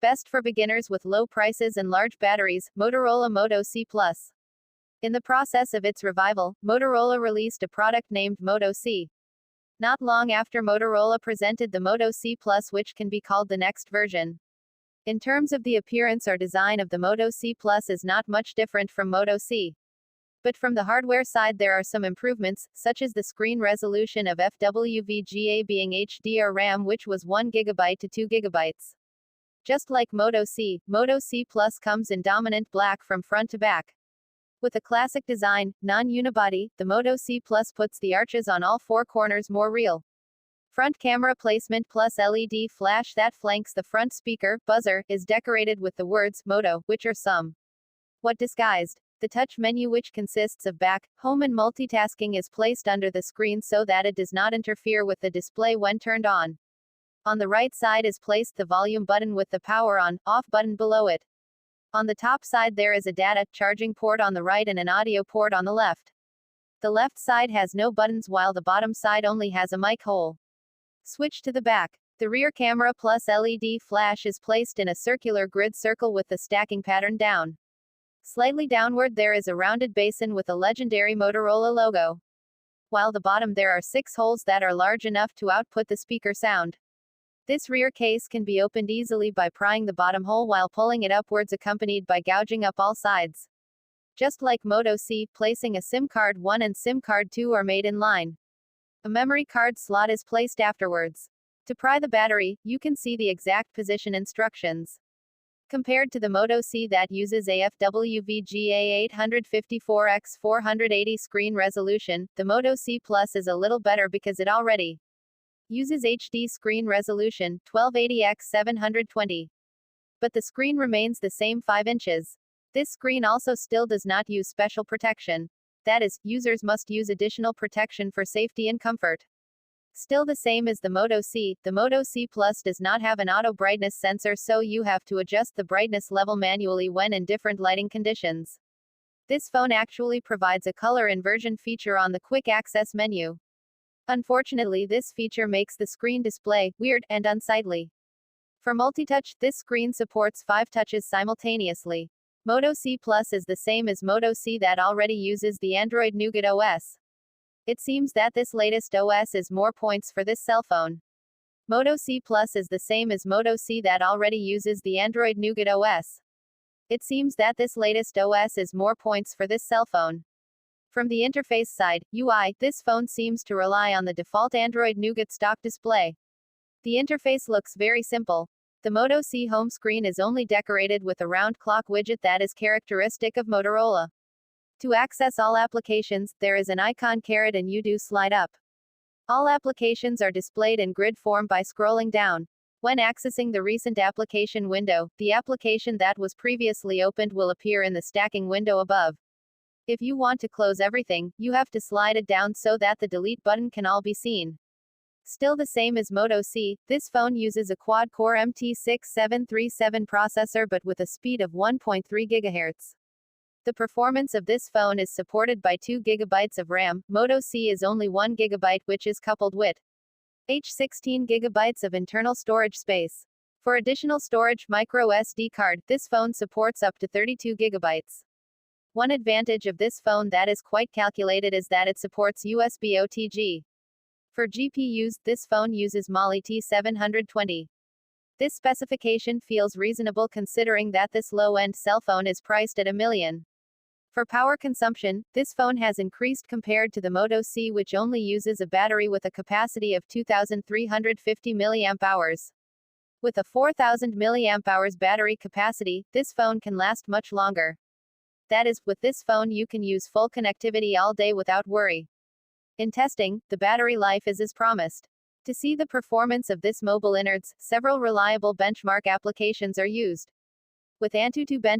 Best for beginners with low prices and large batteries, Motorola Moto C Plus. In the process of its revival, Motorola released a product named Moto C. Not long after Motorola presented the Moto C Plus, which can be called the next version. In terms of the appearance or design of the Moto C Plus is not much different from Moto C. But from the hardware side there are some improvements, such as the screen resolution of FWVGA being HD or RAM, which was 1 GB to 2 GB. Just like Moto C Plus comes in dominant black from front to back. With a classic design, non-unibody, the Moto C Plus puts the arches on all four corners more real. Front camera placement plus LED flash that flanks the front speaker, buzzer, is decorated with the words, Moto, which are somewhat disguised. The touch menu, which consists of back, home and multitasking, is placed under the screen so that it does not interfere with the display when turned on. On the right side is placed the volume button with the power on, off button below it. On the top side there is a data charging port on the right and an audio port on the left. The left side has no buttons while the bottom side only has a mic hole. Switch to the back. The rear camera plus LED flash is placed in a circular grid circle with the stacking pattern down. Slightly downward there is a rounded basin with a legendary Motorola logo. While the bottom there are 6 holes that are large enough to output the speaker sound. This rear case can be opened easily by prying the bottom hole while pulling it upwards, accompanied by gouging up all sides. Just like Moto C, placing a SIM card 1 and SIM card 2 are made in line. A memory card slot is placed afterwards. To pry the battery, you can see the exact position instructions. Compared to the Moto C that uses a FWVGA 854x480 screen resolution, the Moto C Plus is a little better because it already uses HD screen resolution, 1280x720. But the screen remains the same 5 inches. This screen also still does not use special protection. That is, users must use additional protection for safety and comfort. Still the same as the Moto C Plus does not have an auto brightness sensor, so you have to adjust the brightness level manually when in different lighting conditions. This phone actually provides a color inversion feature on the quick access menu. Unfortunately, this feature makes the screen display weird and unsightly. For multitouch, this screen supports 5 touches simultaneously. Moto C Plus is the same as Moto C that already uses the Android Nougat OS. It seems that this latest OS is more points for this cell phone. Moto C Plus is the same as Moto C that already uses the Android Nougat OS. It seems that this latest OS is more points for this cell phone. From the interface side, UI, this phone seems to rely on the default Android Nougat stock display. The interface looks very simple. The Moto C home screen is only decorated with a round clock widget that is characteristic of Motorola. To access all applications, there is an icon caret and you do slide up. All applications are displayed in grid form by scrolling down. When accessing the recent application window, the application that was previously opened will appear in the stacking window above. If you want to close everything, you have to slide it down so that the delete button can all be seen. Still the same as Moto C, this phone uses a quad-core MT6737 processor but with a speed of 1.3 GHz. The performance of this phone is supported by 2 GB of RAM. Moto C is only 1 GB, which is coupled with 16 GB of internal storage space. For additional storage, micro SD card, this phone supports up to 32 GB. One advantage of this phone that is quite calculated is that it supports USB OTG. For GPUs, this phone uses Mali T720. This specification feels reasonable considering that this low-end cell phone is priced at $1 million. For power consumption, this phone has increased compared to the Moto C, which only uses a battery with a capacity of 2,350 mAh. With a 4,000 mAh battery capacity, this phone can last much longer. That is, with this phone you can use full connectivity all day without worry. In testing, the battery life is as promised. To see the performance of this mobile innards, several reliable benchmark applications are used. With Antutu Bench,